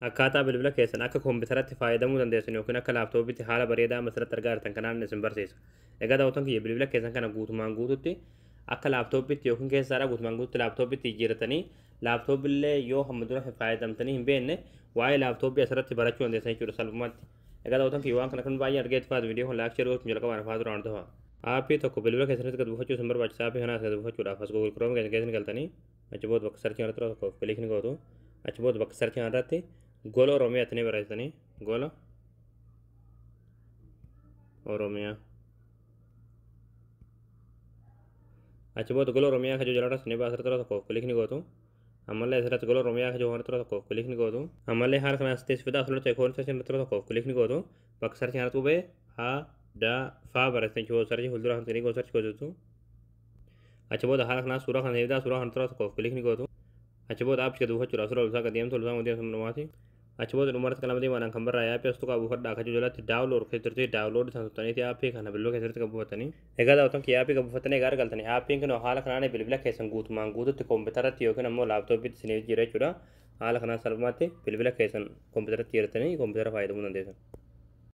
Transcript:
Akkaataa bilbila keessan akka kompiitaratti fayyadamuu dandeessan yookiin akka laaptoopiitti haala bareedaa masirratti argaa jirtan kanaan isin barsiisa. Egaa daawwattoon kiyya bilbila keessan kana guutumaan guututti akka laaptoopiitti yookiin keessaadhaa guutumaan guututti laaptoopiitti jijjiirratanii laaptooppillee yoo hamma dura fayyadamtanii hin beekne waa'ee laaptooppii asirratti barachuu dandeessan jechuudha salphumatti. Egaa daawwattoon kiyya waan kana kan baay'ee argeetti faatu viidiyoo kan laakchii godhuun jalqabaan fa'aa duraan ta'a. Aappii tokko bilbila keessanitti gad buufachuu isin barbaachisa. Aappii kanas gad buufachuudhaaf as Google Chrome keessan galtanii achi booda bakka sarchii irratti tokko kilikni gootu achi booda bakka sarchii irratti gola Oromiyaa tanii barreessanii gola Oromiyaa achi booda gola Oromiyaa kajoo jala irratti ni baasirra tura tokko kilikni gootu ammallee asirratti gola Oromiyaa kajoo waan tura tokko kilikni gootu ammallee haala kanaan teessifataa asirratti ikoon sarchiin tura tokko kilikni gootu bakka sarchiin irratti qubee ha da faa barreessanii yoo sarchii fuuldura kan ta'anii gosa sarchii gootu achi booda haala kanaan suuraa kana eegaa suuraa kana tura tokko kilikni gootu achi booda aappii gad buufachuudhaaf suuraa ulfaa gad deemtu ulfaa wanti dhumaati achi booda dhumarratti kan lamadii waan kan barraa aappii as tuqaa buufadhaa akka jalatti daawunlood keessatti daawunlood san tuttaniiti aappii kana bilbila keessatti kan buufatanii egaa daawwattoon kiyya aappii kan buufatanii egaa argaltanii aappiin kun haala kanaan bilbila keessan guutumaan guututti kompiitaratti yookiin ammoo laaptooppiitti isiniif jira jechuudha haala kanaan salphumatti bilbila keessan kompiitaratti jirtanii kompiitara fayyadamuu dandeessan.